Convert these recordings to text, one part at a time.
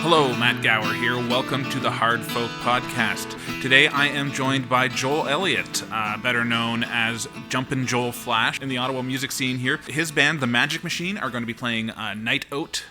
Hello, Matt Gower here. Welcome to the Hard Folk Podcast. Today I am joined by Joel Elliott, better known as Jumpin' Joel Flash in the Ottawa music scene here. His band, The Magic Machine, are going to be playing Night Oat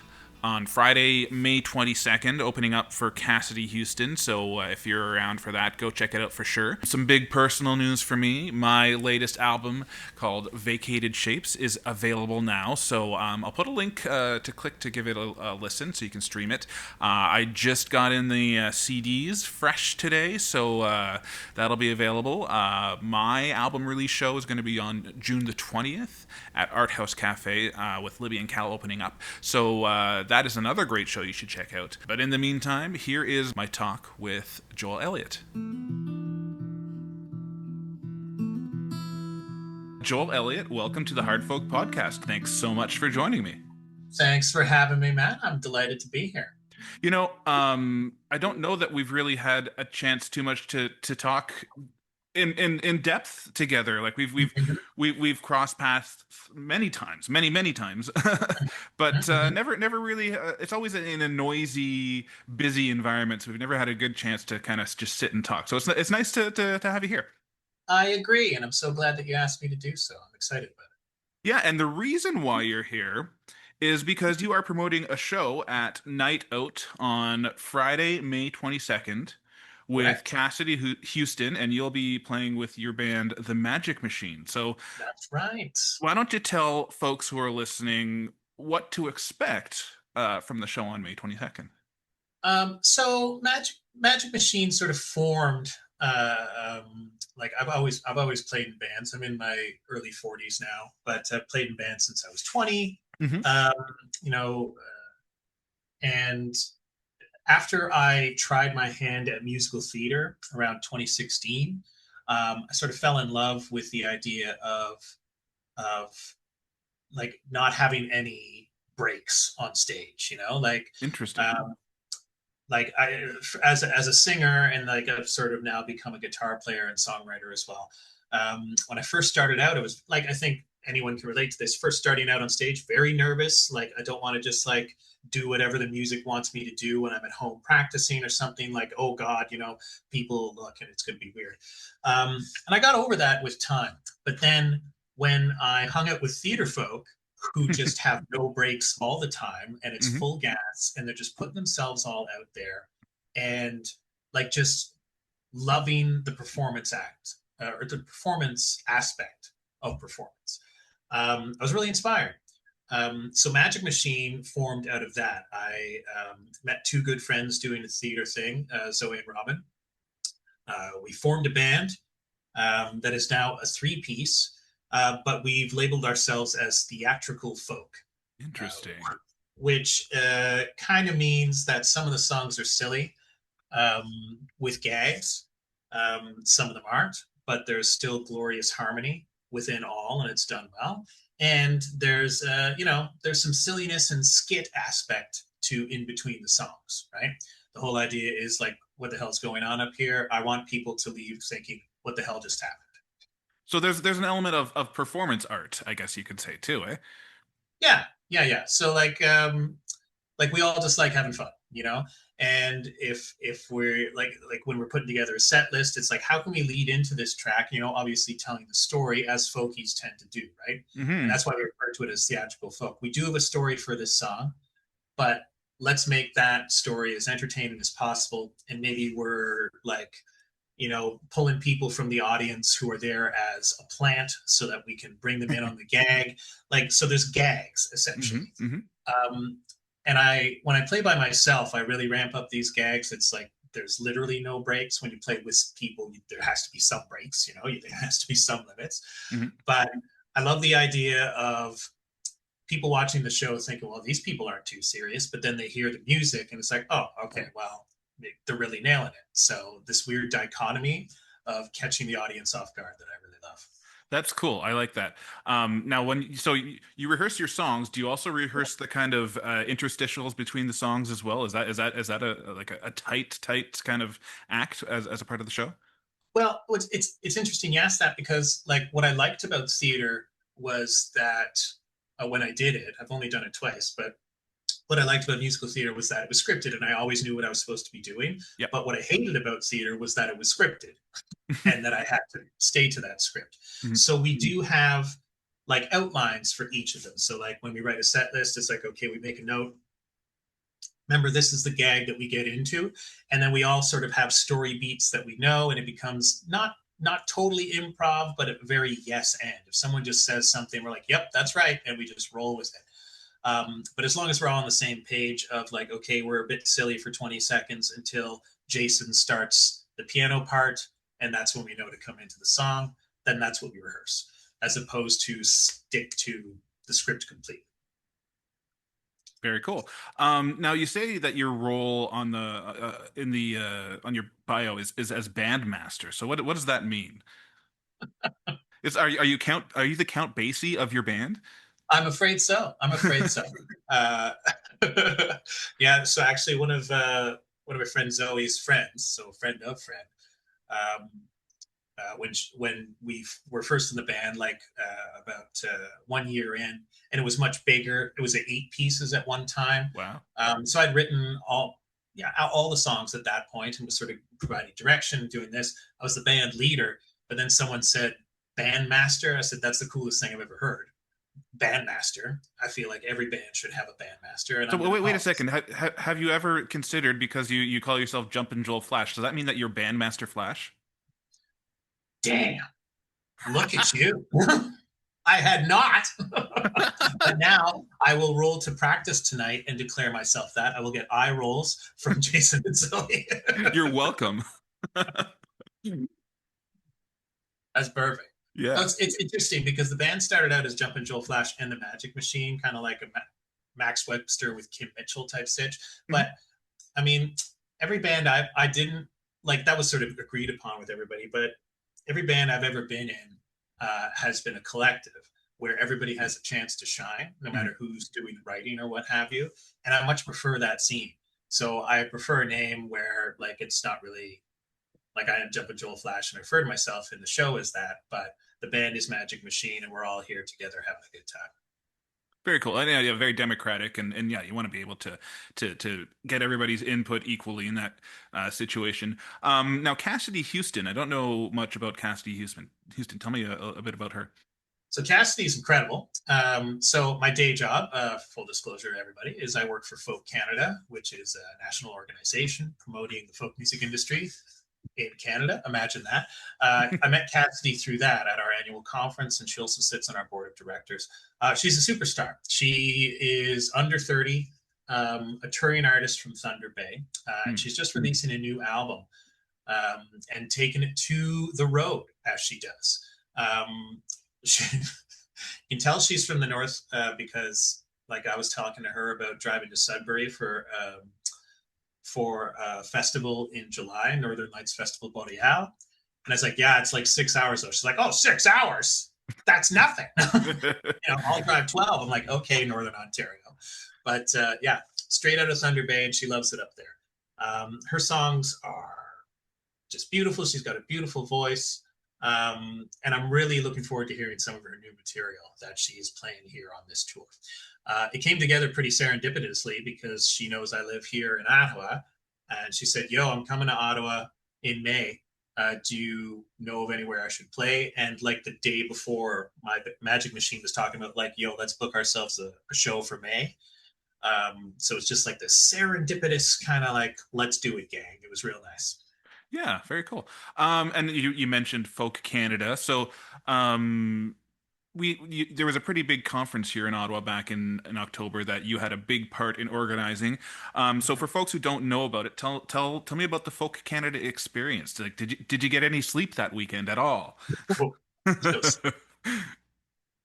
on Friday, May 22nd, opening up for Cassidy Houston. So if you're around for that, go check it out for sure. Some big personal news for me. My latest album called Vacated Shapes is available now. So I'll put a link to click to give it a listen so you can stream it. I just got in the CDs fresh today, so that'll be available. My album release show is going to be on June the 20th at Art House Cafe with Libby and Cal opening up. So that is another great show you should check out. But in the meantime, here is my talk with Joel Elliott. Joel Elliott, welcome to the Hard Folk Podcast. Thanks so much for joining me. Thanks for having me, Matt. I'm delighted to be here. You know, I don't know that we've really had a chance too much to talk in depth together. Like we've crossed paths many times, many times, but never really. It's always in a noisy, busy environment, so we've never had a good chance to kind of just sit and talk. So it's nice to have you here. I agree, and I'm so glad that you asked me to do so. I'm excited about it. Yeah, and the reason why you're here is because you are promoting a show at Night Oat on Friday, May 22nd. With Correct. Cassidy Houston, and you'll be playing with your band, The Magic Machine. So That's right. why don't you tell folks who are listening what to expect from the show on May 22nd? So Magic Machine sort of formed. Like I've always played in bands. I'm in my early 40s now, but I've played in bands since I was 20. Mm-hmm. And after I tried my hand at musical theater around 2016, I sort of fell in love with the idea of like not having any breaks on stage. Interesting. Like I, as a singer, and like I've sort of now become a guitar player and songwriter as well. When I first started out, it was like, I think anyone can relate to this. First starting out on stage, very nervous. Like I don't want to just like do whatever the music wants me to do when I'm at home practicing or something. Like, oh God, people look and it's going to be weird. And I got over that with time. But then when I hung out with theater folk who just have no breaks all the time and it's full gas and they're just putting themselves all out there and like just loving the performance act or the performance aspect of performance, I was really inspired. So Magic Machine formed out of that. I met two good friends doing the theater thing, Zoe and Robin. We formed a band that is now a three-piece, but we've labeled ourselves as theatrical folk. Interesting. Which kind of means that some of the songs are silly with gags. Some of them aren't, but there's still glorious harmony within all, and it's done well. And there's some silliness and skit aspect to in between the songs, right? The whole idea is like, what the hell's going on up here? I want people to leave thinking, what the hell just happened? So there's an element of performance art, I guess you could say too, eh? Yeah. So like we all just like having fun, And if we're like when we're putting together a set list, it's like, how can we lead into this track? Obviously telling the story as folkies tend to do, right? Mm-hmm. And that's why we refer to it as theatrical folk. We do have a story for this song, but let's make that story as entertaining as possible. And maybe we're like, pulling people from the audience who are there as a plant so that we can bring them in on the gag. Like, so there's gags essentially. Mm-hmm. And when I play by myself, I really ramp up these gags. It's like there's literally no breaks. When you play with people, there has to be some breaks, there has to be some limits. Mm-hmm. But I love the idea of people watching the show thinking, well, these people aren't too serious. But then they hear the music and it's like, oh, okay, well, they're really nailing it. So this weird dichotomy of catching the audience off guard that I really love. That's cool. I like that. Now, you rehearse your songs, do you also rehearse the kind of interstitials between the songs as well? Is that a tight kind of act as a part of the show? Well, it's interesting you asked that, because like what I liked about theater was that when I did it, I've only done it twice, but what I liked about musical theater was that it was scripted and I always knew what I was supposed to be doing. Yep. But what I hated about theater was that it was scripted and that I had to stay to that script. Mhm. So we do have like outlines for each of them. So like when we write a set list, it's like, okay, we make a note. Remember, this is the gag that we get into. And then we all sort of have story beats that we know, and it becomes not totally improv, but a very yes and. If someone just says something, we're like, yep, that's right, and we just roll with it. But as long as we're all on the same page of like, okay, we're a bit silly for 20 seconds until Jason starts the piano part, and that's when we know to come into the song, then that's what we rehearse, as opposed to stick to the script completely. Very cool. Now you say that your role on the in the on your bio is as bandmaster. So what does that mean? Are you the Count Basie of your band? I'm afraid so. I'm afraid so. Uh, yeah. So actually, one of my friend Zoe's friends, so friend of friend, um, when we were first in the band, like about 1 year in, and it was much bigger. It was at 8 pieces at one time. Wow. So I'd written all the songs at that point and was sort of providing direction, doing this. I was the band leader, but then someone said bandmaster. I said that's the coolest thing I've ever heard. Bandmaster. I feel like every band should have a bandmaster, and So I'm going to wait call a it. second. Have you ever considered, because you call yourself Jumpin' Joel Flash, does that mean that you're Bandmaster Flash? Damn, look at you. I had not. But now I will roll to practice tonight and declare myself that. I will get eye rolls from Jason and Zoe. You're welcome. That's perfect. So Yeah. it's interesting because the band started out as Jumpin' Joel Flash and the Magic Machine, kind of like a Max Webster with Kim Mitchell type stitch. Mhm. But I mean, every band I didn't like, that was sort of agreed upon with everybody. But every band I've ever been in has been a collective where everybody has a chance to shine, no Mhm. matter who's doing writing or what have you. And I much prefer that scene. So I prefer a name where like it's not really like I am Jumpin' Joel Flash and I refer to myself in the show as that, but the band is Magic Machine and we're all here together having a good time. Very cool. And yeah, very democratic, and yeah, you want to be able to get everybody's input equally in that situation. Now Cassidy Houston, I don't know much about Cassidy Houston. Houston, tell me a bit about her. So Cassidy is incredible. So my day job, full disclosure to everybody, is I work for Folk Canada, which is a national organization promoting the folk music industry in Canada. Imagine that. I met Cassidy through that at our annual conference, and she also sits on our board of directors. She's a superstar. She is under 30, a touring artist from Thunder Bay, and Hmm. she's just releasing a new album and taking it to the road as she does. She, you can tell she's from the north because, like, I was talking to her about driving to Sudbury for a festival in July, Northern Lights Festival Boreal. And I was like, yeah, it's like 6 hours though. She's like, oh, 6 hours. That's nothing. I'll drive 12. I'm like, okay, Northern Ontario. But yeah, straight out of Thunder Bay, and she loves it up there. Her songs are just beautiful. She's got a beautiful voice. And I'm really looking forward to hearing some of her new material that she is playing here on this tour. It came together pretty serendipitously because she knows I live here in Ottawa. And she said, yo, I'm coming to Ottawa in May. Do you know of anywhere I should play? And like the day before, my Magic Machine was talking about like, yo, let's book ourselves a show for May. So it's just like this serendipitous kind of like, let's do it, gang. It was real nice. Yeah, very cool. And you mentioned Folk Canada, so um, there was a pretty big conference here in Ottawa back in October that you had a big part in organizing. So for folks who don't know about it, tell me about the Folk Canada experience. Like, did you get any sleep that weekend at all?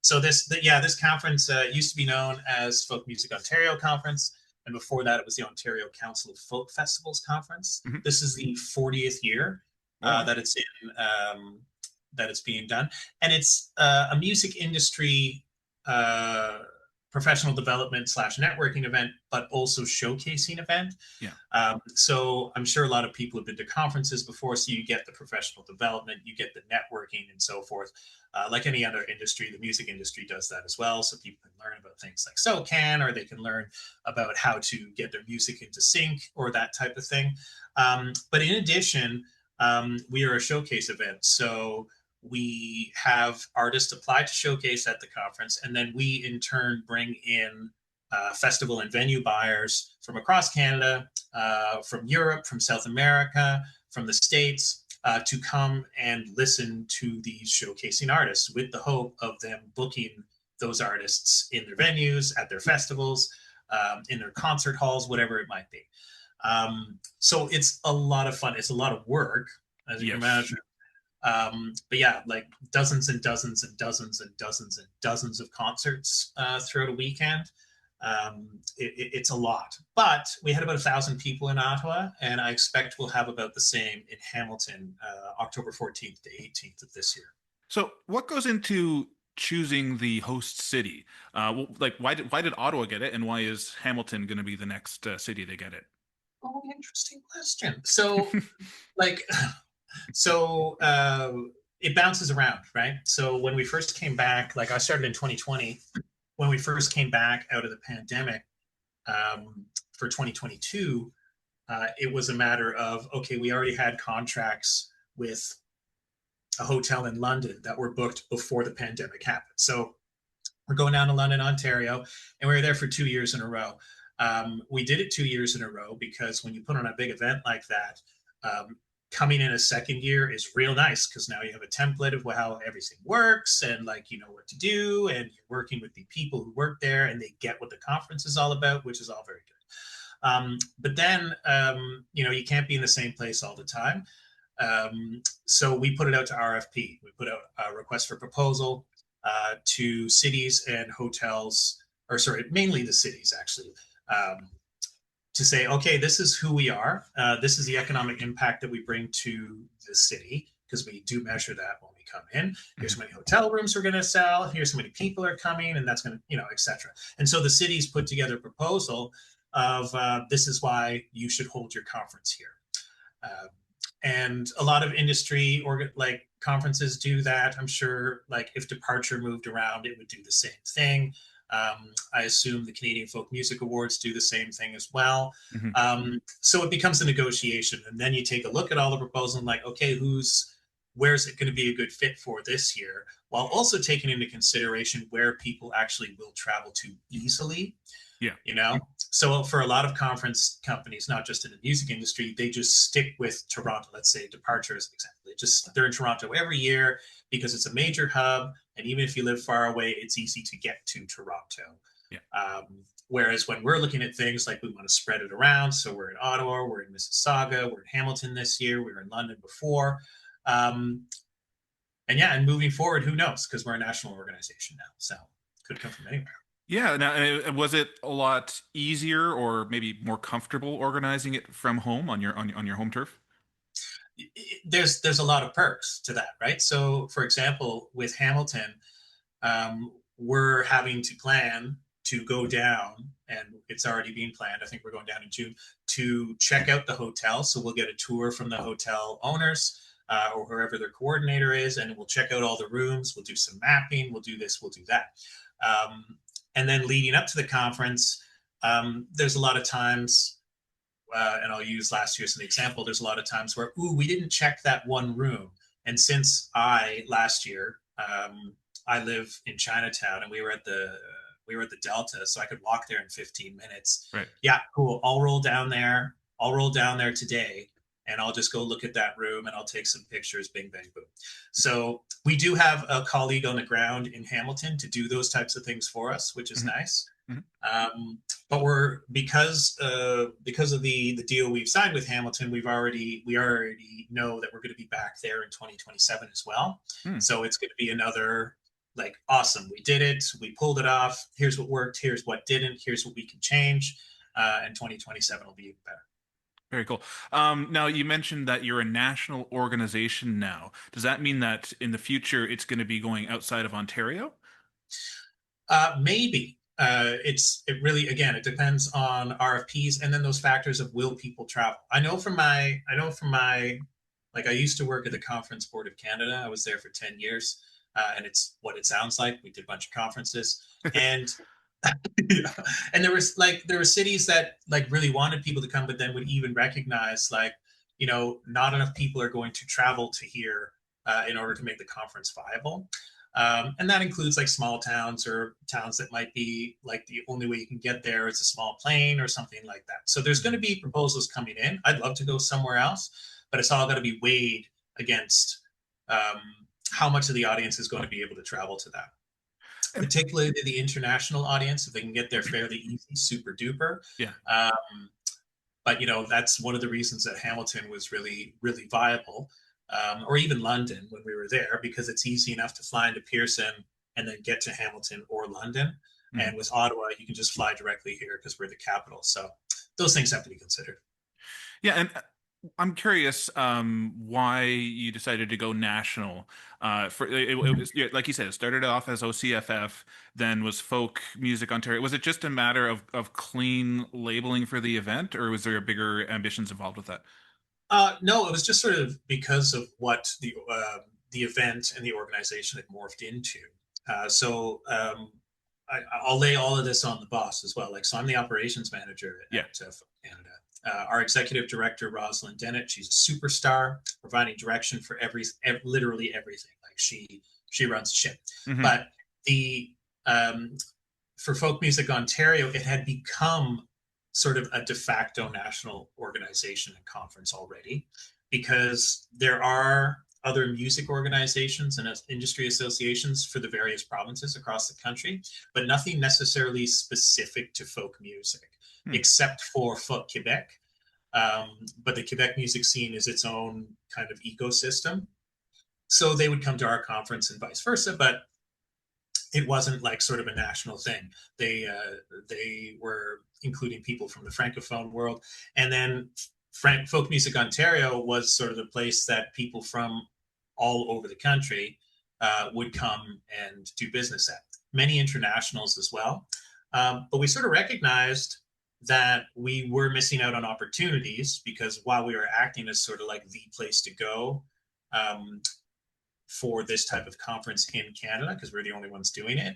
So this conference used to be known as Folk Music Ontario Conference, and before that, it was the Ontario Council of Folk Festivals Conference. Mhm. This is the 40th year Oh, wow. that it's in that it's being done, and it's a music industry. Uh, professional development slash networking event, but also showcasing event. Yeah. So I'm sure a lot of people have been to conferences before, so you get the professional development, you get the networking, and so forth. Like any other industry, the music industry does that as well. So people can learn about things like SoCan, or they can learn about how to get their music into sync, or that type of thing. But in addition, we are a showcase event. So we have artists apply to showcase at the conference, and then we in turn bring in festival and venue buyers from across Canada, from Europe, from South America, from the States, to come and listen to these showcasing artists, with the hope of them booking those artists in their venues, at their festivals, in their concert halls, whatever it might be. So it's a lot of fun. It's a lot of work, as you can imagine. But yeah, like dozens and dozens and dozens and dozens and dozens of concerts throughout a weekend. It's a lot, but we had about 1,000 people in Ottawa, and I expect we'll have about the same in Hamilton, October 14th to 18th of this year. So what goes into choosing the host city? Like why did Ottawa get it, and why is Hamilton going to be the next city they get it? Oh, interesting question. So, like, so it bounces around, right? So when we first came back, like I started in 2020, when we first came back out of the pandemic, for 2022, it was a matter of, okay, we already had contracts with a hotel in London that were booked before the pandemic happened. So we're going down to London, Ontario, and we were there for 2 years in a row. We did it 2 years in a row because when you put on a big event like that, coming in a second year is real nice, because now you have a template of how everything works, and like you know what to do, and you're working with the people who work there, and they get what the conference is all about, which is all very good. But then you know, you can't be in the same place all the time. So we put it out to RFP. We put out a request for proposal to cities and hotels, or sorry, mainly the cities actually. To say, okay, this is who we are. This is the economic impact that we bring to the city, because we do measure that when we come in. Here's how many hotel rooms we're going to sell. Here's how many people are coming, and that's going to, you know, etc. And so the cities put together a proposal of this is why you should hold your conference here. And a lot of industry or like conferences do that. I'm sure, like if Departure moved around, it would do the same thing. I assume the Canadian Folk Music Awards do the same thing as well. Mm-hmm. So it becomes a negotiation, and then you take a look at all the proposals and like, okay, where's it going to be a good fit for this year, while also taking into consideration where people actually will travel to easily. Yeah. You know, so for a lot of conference companies, not just in the music industry, they just stick with Toronto. Let's say Departure as an example. They're in Toronto every year because it's a major hub, and even if you live far away, it's easy to get to Toronto. Yeah. Whereas when we're looking at things like we want to spread it around, so we're in Ottawa, we're in Mississauga, we're in Hamilton this year, we were in London before. And yeah, and moving forward, who knows? Because we're a national organization now, so it could come from anywhere. Yeah. Now, was it a lot easier or maybe more comfortable organizing it from home on your home turf? There's a lot of perks to that, right? So, for example, with Hamilton, we're having to plan to go down, and it's already being planned. I think we're going down in June to check out the hotel. So we'll get a tour from the hotel owners, or whoever their coordinator is, and we'll check out all the rooms. We'll do some mapping. We'll do this. We'll do that. And then leading up to the conference, there's a lot of times, and I'll use last year as an example, there's a lot of times where, we didn't check that one room. And since last year, I live in Chinatown, and we were at the Delta, so I could walk there in 15 minutes. Right. Yeah, cool. I'll roll down there today, and I'll just go look at that room, and I'll take some pictures, bing, bang, boom. So we do have a colleague on the ground in Hamilton to do those types of things for us, which is nice. But because of the deal we've signed with Hamilton, we already know that we're going to be back there in 2027 as well. So it's going to be another, like, awesome, we did it, we pulled it off, here's what worked, here's what didn't, here's what we can change, and 2027 will be even better. Very cool. Now, you mentioned that you're a national organization now. Does that mean that in the future it's going to be going outside of Ontario? Maybe. it really, again, it depends on RFPs and then those factors of will people travel. Like I used to work at the Conference Board of Canada. I was there for 10 years, and it's what it sounds like. We did a bunch of conferences, and yeah. And there were cities that like really wanted people to come, but then would even recognize like, not enough people are going to travel to here in order to make the conference viable. And that includes like small towns or towns that might be like the only way you can get there is a small plane or something like that. So there's going to be proposals coming in. I'd love to go somewhere else, but it's all got to be weighed against um, how much of the audience is going to be able to travel to that. And Particularly the international audience, if they can get there fairly easy, super duper. yeah. But that's one of the reasons that Hamilton was really, really viable, or even London when we were there, because it's easy enough to fly into Pearson and then get to Hamilton or London. Mm. And with Ottawa, you can just fly directly here because we're the capital. So those things have to be considered. Yeah, and I'm curious why you decided to go national. It was yeah, like you said, it started off as OCFF, then was Folk Music Ontario. Was it just a matter of clean labeling for the event, or was there bigger ambitions involved with that? No, it was just sort of because of what the event and the organization had morphed into. I'll lay all of this on the boss as well. Like, so I'm the operations manager Yeah. at Canada. Our executive director, Rosalind Dennett, she's a superstar, providing direction for literally everything. Like she runs shit. Hmm. But the for Folk Music Ontario, it had become sort of a de facto national organization and conference already, because there are other music organizations and industry associations for the various provinces across the country, but nothing necessarily specific to folk music, Hmm. except for Folk Quebec. But the Quebec music scene is its own kind of ecosystem. So they would come to our conference and vice versa, but it wasn't like sort of a national thing. They were including people from the francophone world, and then Folk Music Ontario was sort of the place that people from all over the country would come and do business at. Many internationals as well, but we sort of recognized that we were missing out on opportunities because while we were acting as sort of like the place to go um, for this type of conference in Canada, because we're the only ones doing it.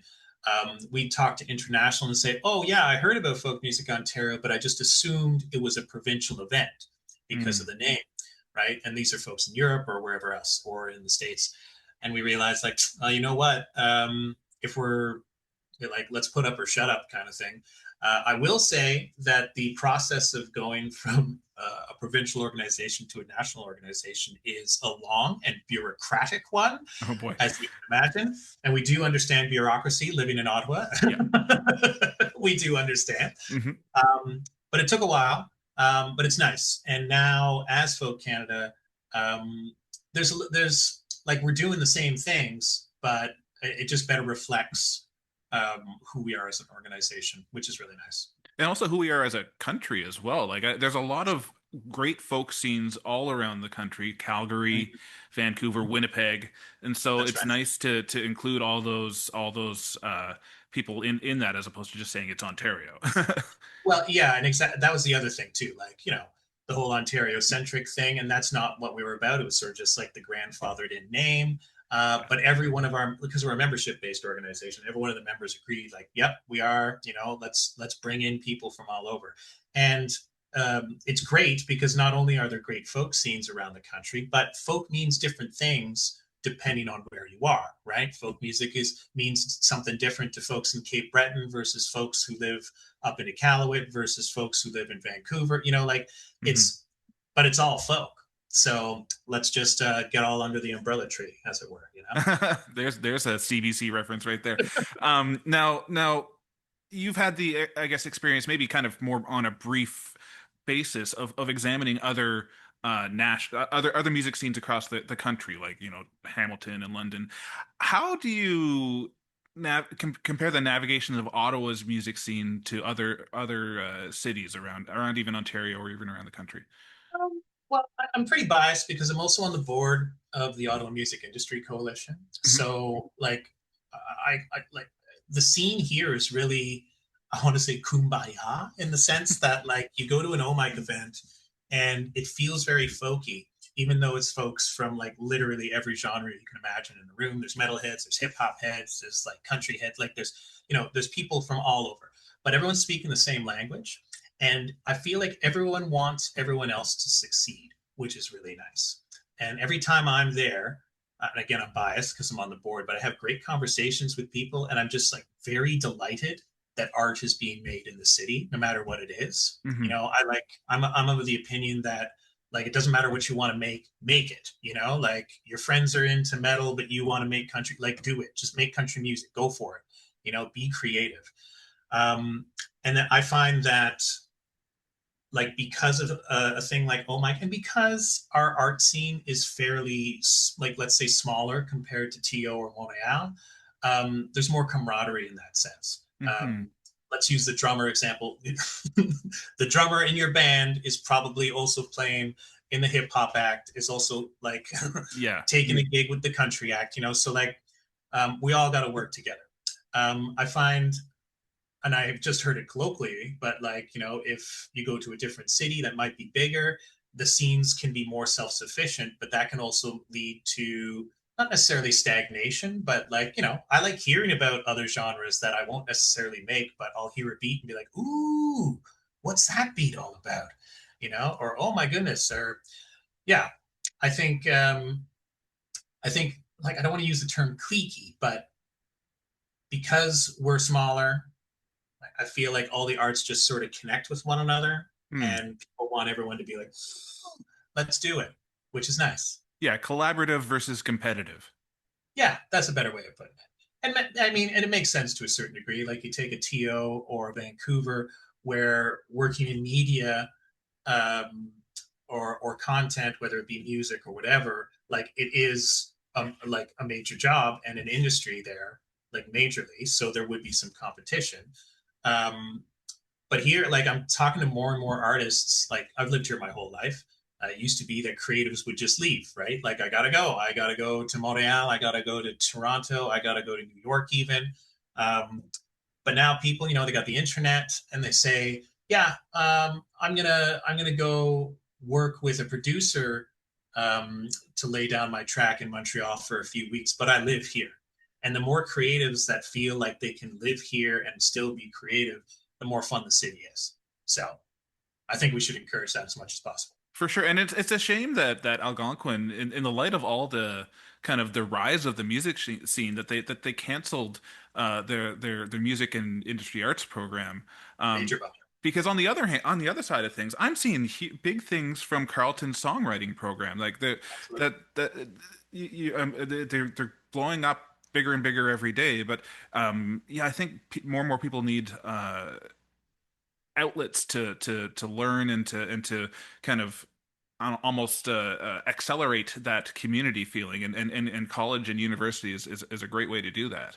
We talk to international and say, oh, yeah, I heard about Folk Music Ontario, but I just assumed it was a provincial event because of Mm. the name, right? And these are folks in Europe or wherever else or in the States. And we realized, like, you know what? If we're like, let's put up or shut up kind of thing. I will say that the process of going from a provincial organization to a national organization is a long and bureaucratic one, Oh boy. as you can imagine. And we do understand bureaucracy living in Ottawa. Yeah. We do understand. Hmm. But it took a while, but it's nice. And now, as Folk Canada, there's like we're doing the same things, but it just better reflects who we are as an organization, which is really nice. And also who we are as a country as well. There's a lot of great folk scenes all around the country, Calgary, Vancouver, Winnipeg, and so That's it's right. nice to include all those people in that as opposed to just saying it's Ontario. Well, yeah, and that was the other thing too. Like, the whole Ontario centric thing, and that's not what we were about. It was sort of just like the grandfathered in name. Yeah. But every one of our, because we're a membership based organization, every one of the members agreed, like, yep, we are. Let's bring in people from all over, and it's great because not only are there great folk scenes around the country, but folk means different things depending on where you are, right? Folk music means something different to folks in Cape Breton versus folks who live up in Iqaluit versus folks who live in Vancouver. Like Hmm. it's, but it's all folk. So let's just get all under the umbrella tree, as it were. There's a CBC reference right there. Now you've had the I guess experience maybe kind of more on a brief basis of examining other other music scenes across the country, like Hamilton and London. How do you compare the navigation of Ottawa's music scene to other cities around even Ontario or even around the country? Well, I'm pretty biased because I'm also on the board of the Ottawa Music Industry Coalition. Hmm. So, like, I like the scene here is really. I want to say kumbaya in the sense that like you go to an Oh Mike event and it feels very folky, even though it's folks from like literally every genre you can imagine in the room. There's metal heads, there's hip hop heads, there's like country heads, like there's people from all over, but everyone's speaking the same language. And I feel like everyone wants everyone else to succeed, which is really nice. And every time I'm there, and again, I'm biased because I'm on the board, but I have great conversations with people, and I'm just like very delighted that art is being made in the city, no matter what it is. You Hmm. know, I'm of the opinion that like it doesn't matter what you want to make it. You know, like your friends are into metal, but you want to make country, like do it. Just make country music, go for it. You know, be creative. Um, and then I find that like because of a thing like oh my and because our art scene is fairly like let's say smaller compared to to or montreal, there's more camaraderie in that sense. Hmm. Let's use the drummer example. The drummer in your band is probably also playing in the hip hop act, is also like Yeah. taking a gig with the country act, you know, so like we all got to work together. I find, and I've just heard it colloquially, but like, you know, if you go to a different city that might be bigger, the scenes can be more self sufficient, but that can also lead to not necessarily stagnation, but like, you know, I like hearing about other genres that I won't necessarily make, but I'll hear a beat and be like, ooh, what's that beat all about? You know, or oh my goodness, or yeah, I think, I think like, I don't want to use the term cliquey, but because we're smaller, I feel like all the arts just sort of connect with one another, Hmm. and people want everyone to be like, let's do it, which is nice. Yeah, collaborative versus competitive. Yeah, that's a better way of putting it. And I mean, and it makes sense to a certain degree. Like you take a TO or a Vancouver, where working in media um, or content, whether it be music or whatever, like it is like a major job and an industry there, like majorly. So there would be some competition. Um, but here, like I'm talking to more and more artists. Like I've lived here my whole life. It used to be that creatives would just leave, right? Like I gotta go. I gotta go to Montreal. I gotta go to Toronto. I gotta go to New York, even. Um, but now people, you know, they got the internet, and they say, yeah, I'm gonna go work with a producer to lay down my track in Montreal for a few weeks, but I live here. And the more creatives that feel like they can live here and still be creative, the more fun the city is. So I think we should encourage that as much as possible. For sure, and it's a shame that Algonquin, in the light of all the kind of the rise of the music scene, that they canceled their music and industry arts program. Um, Major budget. because on the other hand, on the other side of things, I'm seeing big things from Carlton's songwriting program, like Absolutely. that they're blowing up bigger and bigger every day. But yeah, I think more and more people need outlets to learn and to kind of almost accelerate that community feeling, and college and university is a great way to do that.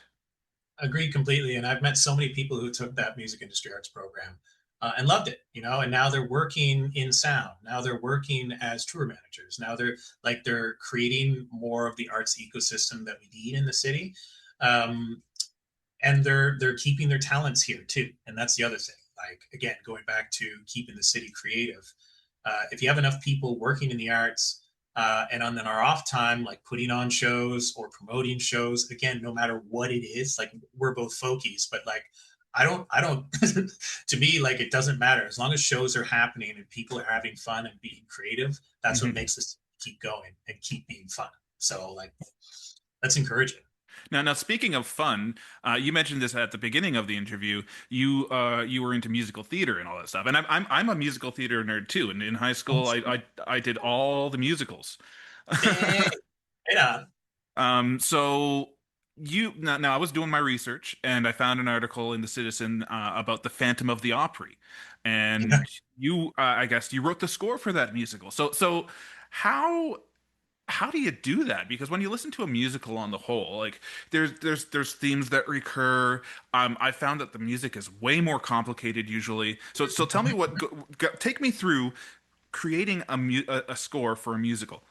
Agreed completely. And I've met so many people who took that music industry arts program and loved it, you know, and now they're working in sound. Now they're working as tour managers. Now they're creating more of the arts ecosystem that we need in the city. Um, and they're keeping their talents here too. And that's the other thing. Like again, going back to keeping the city creative. If you have enough people working in the arts and on our off time, like putting on shows or promoting shows, again, no matter what it is, like we're both folkies, but like I don't to me like it doesn't matter as long as shows are happening and people are having fun and being creative. That's what Mhm. makes us keep going and keep being fun. So like that's encouraging. Now, speaking of fun, you mentioned this at the beginning of the interview. You were into musical theater and all that stuff, and I'm a musical theater nerd too. And in high school, I did all the musicals. Dang, right on. So now I was doing my research and I found an article in the Citizen about the Phantom of the Opry, Yeah. and I guess you wrote the score for that musical. So how how do you do that? Because when you listen to a musical on the whole, like there's themes that recur. I found that the music is way more complicated usually. So tell me take me through creating a score for a musical.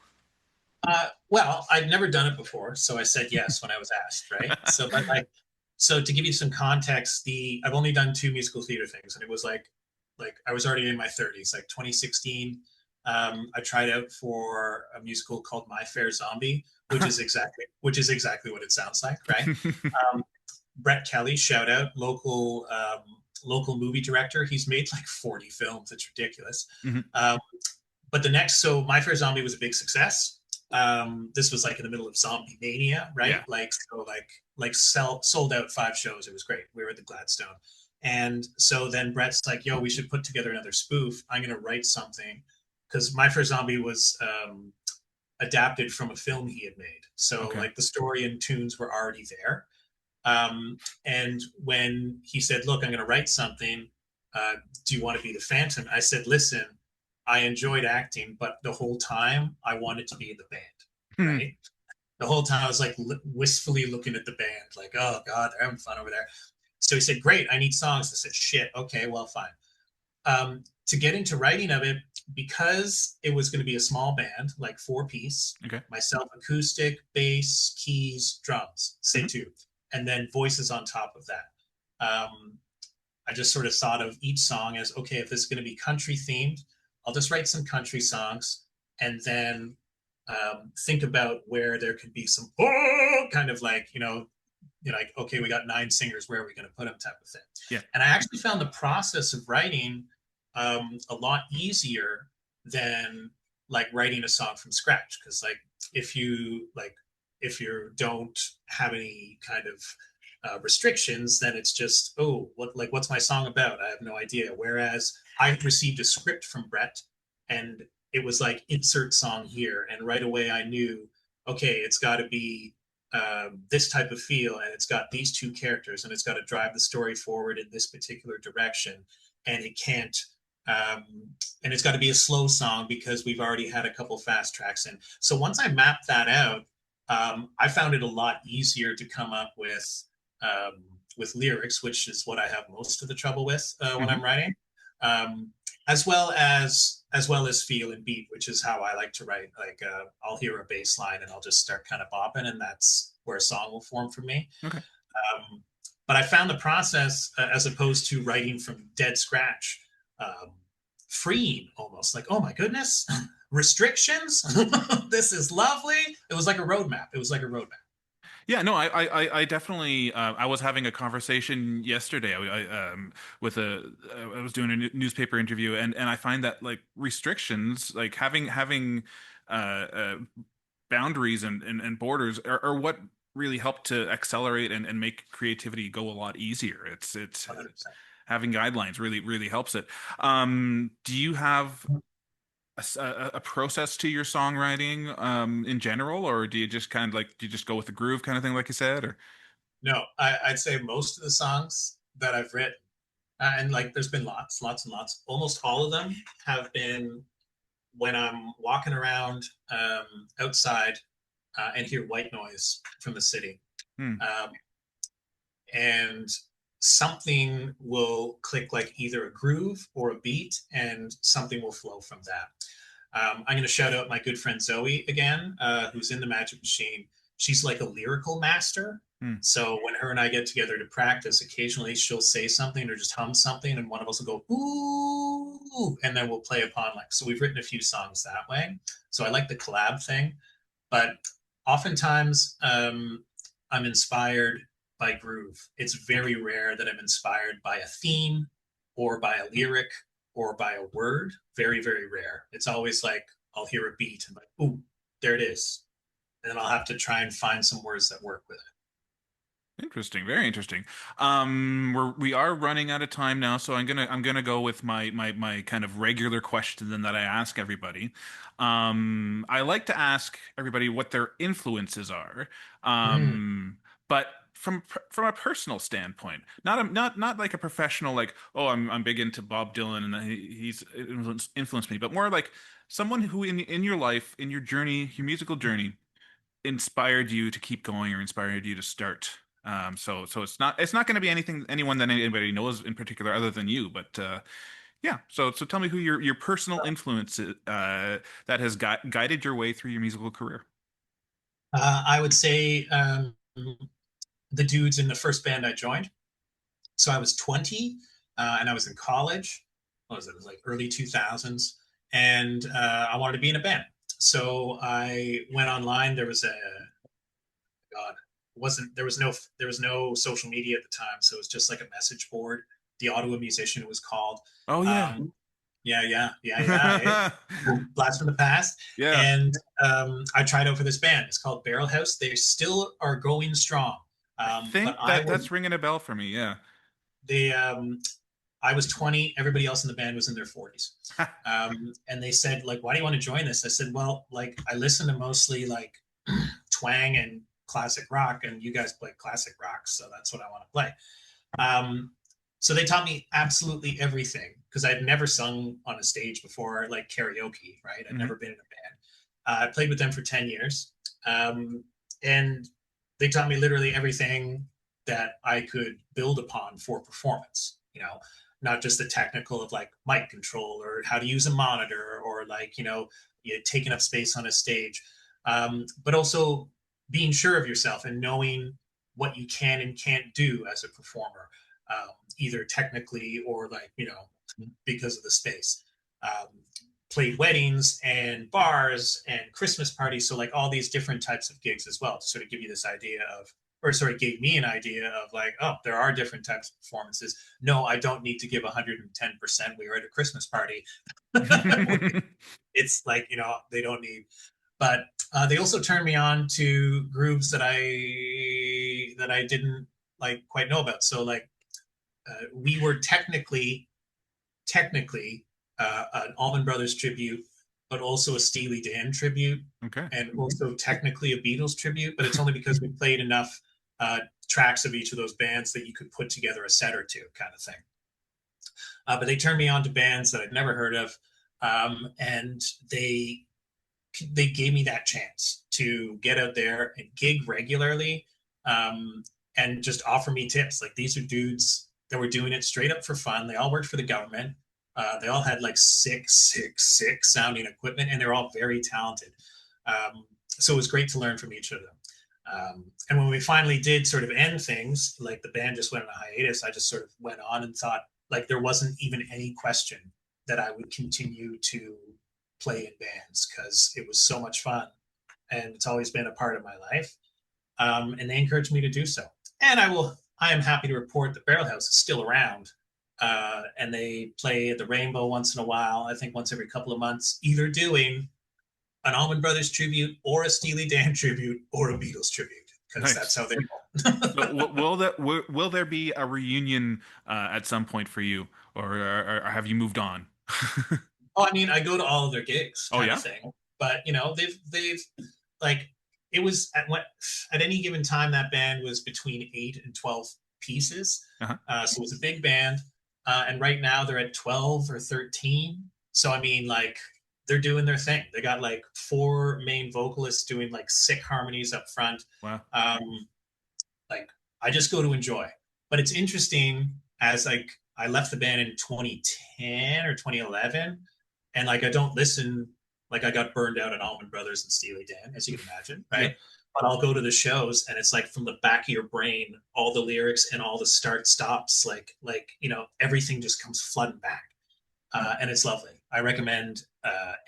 Well, I'd never done it before, so I said yes when I was asked, right? So, but like, So to give you some context, the I've only done two musical theater things, and it was like I was already in my 30s, like 2016. I tried out for a musical called My Fair Zombie, which is exactly what it sounds like, right? Um, Brett Kelly, shout out, local movie director. He's made like 40 films. It's ridiculous. Hmm. Um, but the next, so My Fair Zombie was a big success. This was like in the middle of zombie mania, right? Yeah. Like sold out 5 shows. It was great. We were at the Gladstone. And so then Brett's like, yo, we should put together another spoof. I'm going to write something because My Fair Zombie was adapted from a film he had made. So Okay. like the story and tunes were already there. And when he said, look, I'm going to write something, uh, do you want to be the Phantom? I said, listen, I enjoyed acting, but the whole time I wanted to be in the band, Hmm. right? The whole time I was like wistfully looking at the band, like, oh God, they're having fun over there. So he said, great, I need songs. I said, shit, okay, well, fine. To get into writing of it, because it was going to be a small band, like 4 piece, Okay. myself acoustic, bass, keys, drums, say Hmm. two, and then voices on top of that. Um, I just sort of thought of each song as okay, if this is going to be country themed, I'll just write some country songs and then think about where there could be some oh, kind of like like okay, we got 9 singers, where are we going to put them type of thing. Yeah. And I actually found the process of writing a lot easier than like writing a song from scratch because if you don't have any kind of restrictions, then it's just what's my song about? I have no idea. Whereas I received a script from Brett, and it was like insert song here, and right away I knew okay, it's got to be this type of feel, and it's got these two characters, and it's got to drive the story forward in this particular direction, and it can't. Um, and it's got to be a slow song because we've already had a couple fast tracks in. So once I mapped that out, I found it a lot easier to come up with lyrics, which is what I have most of the trouble with when Hmm. I'm writing, um, as well as feel and beat, which is how I like to write. Like I'll hear a bass line and I'll just start kind of bopping, and that's where a song will form for me. Okay. Um, but I found the process, as opposed to writing from dead scratch, um, freeing almost. Like, oh my goodness, restrictions. This is lovely. It was like a roadmap. It was like a roadmap. Yeah, no, I definitely. I was having a conversation yesterday. With I was doing a newspaper interview, and I find that like restrictions, like having uh, uh boundaries and borders are what really help to accelerate and make creativity go a lot easier. It's 100%. having guidelines really helps it. Do you have a process to your songwriting in general, or do you just kind of like do you just go with the groove kind of thing, like you said, or No, I'd say most of the songs that I've written, and like there's been lots and lots, almost all of them have been when I'm walking around outside and hear white noise from the city. hmm, Um, and something will click, like either a groove or a beat, and something will flow from that. I'm going to shout out my good friend Zoe again, who's in the Magic Machine. She's like a lyrical master. hmm. So when her and I get together to practice, occasionally she'll say something or just hum something, and one of us will go ooh, and then we'll play upon like. So we've written a few songs that way. So I like the collab thing, but oftentimes I'm inspired by groove. It's very rare that I'm inspired by a theme or by a lyric or by a word. Very, very rare. It's always like I'll hear a beat and like, ooh, there it is. And then I'll have to try and find some words that work with it. Interesting, very interesting. We are running out of time now, so I'm gonna go with my kind of regular question then that I ask everybody. I like to ask everybody what their influences are, Mm, but from a personal standpoint, not like a professional like oh I'm big into Bob Dylan and he's influenced me, but more like someone who in your life in your journey your musical journey inspired you to keep going or inspired you to start. So it's not going to be anyone that anybody knows in particular other than you, but yeah. So tell me who your personal influence that has guided your way through your musical career. I would say the dudes in the first band I joined. So I was 20, and I was in college. What was it? It was like early 2000s, and I wanted to be in a band. So I went online. There was a God, wasn't there was no social media at the time, so it was just like a message board. The Ottawa Musician it was called. Oh yeah. Yeah. Blast from the past. Yeah. And I tried out for this band. It's called Barrel House. They still are going strong. I But think that's ringing a bell for me. Yeah. they I was 20. Everybody else in the band was in their 40s. And they said, like, why do you want to join this? I said, well, like, I listen to mostly like twang and classic rock, and you guys play classic rock, so that's what I want to play. So they taught me absolutely everything because I'd never sung on a stage before, like karaoke, right? I'd never been in a band. I played with them for 10 years. And they taught me literally everything that I could build upon for performance, not just the technical of like mic control or how to use a monitor or like, you taking up space on a stage, but also being sure of yourself and knowing what you can and can't do as a performer, either technically or like, because of the space. Played weddings and bars and Christmas parties. So like all these different types of gigs as well to sort of give you this idea of, or sort of gave me an idea of like, oh, there are different types of performances. No, I don't need to give 110%. We were at a Christmas party. It's like, they don't need, but they also turned me on to grooves that I didn't like quite know about. So like we were technically an Allman Brothers tribute, but also a Steely Dan tribute, Okay. and also technically a Beatles tribute. But it's only because we played enough tracks of each of those bands that you could put together a set or two, kind of thing. But they turned me on to bands that I'd never heard of, and they gave me that chance to get out there and gig regularly, and just offer me tips. Like these are dudes that were doing it straight up for fun. They all worked for the government. They all had like sick sounding equipment, and they're all very talented. So it was great to learn from each of them. And when we finally did sort of end things, like the band just went on a hiatus, I just sort of went on and thought like there wasn't even any question that I would continue to play in bands because it was so much fun, and it's always been a part of my life. And they encouraged me to do so. And I am happy to report that Barrel House is still around. And they play at the Rainbow once in a while, I think once every couple of months, either doing an Allman Brothers tribute or a Steely Dan tribute or a Beatles tribute, because that's how they roll. Will there be a reunion at some point for you, or have you moved on? Oh, I mean, I go to all of their gigs, kind of thing. But they've like it was at any given time that band was between 8 and 12 pieces. So it was a big band. And right now they're at 12 or 13. So, I mean, like, they're doing their thing. They got like 4 main vocalists doing like sick harmonies up front. Wow. Like, I just go to enjoy. But it's interesting as like I left the band in 2010 or 2011. And like, I don't listen, like I got burned out at Allman Brothers and Steely Dan, as you can imagine, right? Yeah. But I'll go to the shows and it's like from the back of your brain, all the lyrics and all the start stops, like everything just comes flooding back. And it's lovely. I recommend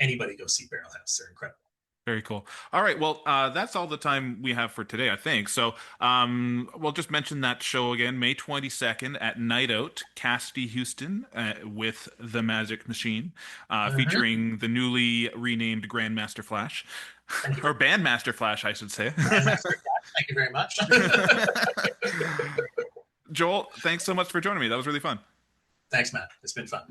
anybody go see Barrel House. They're incredible. Very cool. All right. Well, that's all the time we have for today, I think. So we'll just mention that show again, May 22nd at Night Oat, Cassidy Houston with the Magic Machine, featuring the newly renamed Grandmaster Flash. Or Bandmaster Flash, I should say. Thank you very much. Joel, thanks so much for joining me. That was really fun. Thanks, Matt. It's been fun.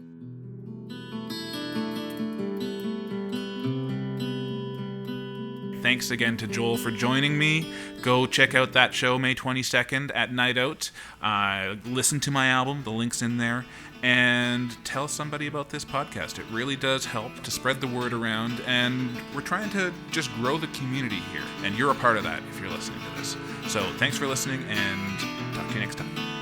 Thanks again to Joel for joining me. Go check out that show May 22nd at Night Out. Listen to my album. The link's in there. And tell somebody about this podcast. It really does help to spread the word around. And we're trying to just grow the community here. And you're a part of that if you're listening to this. So thanks for listening, and talk to you next time.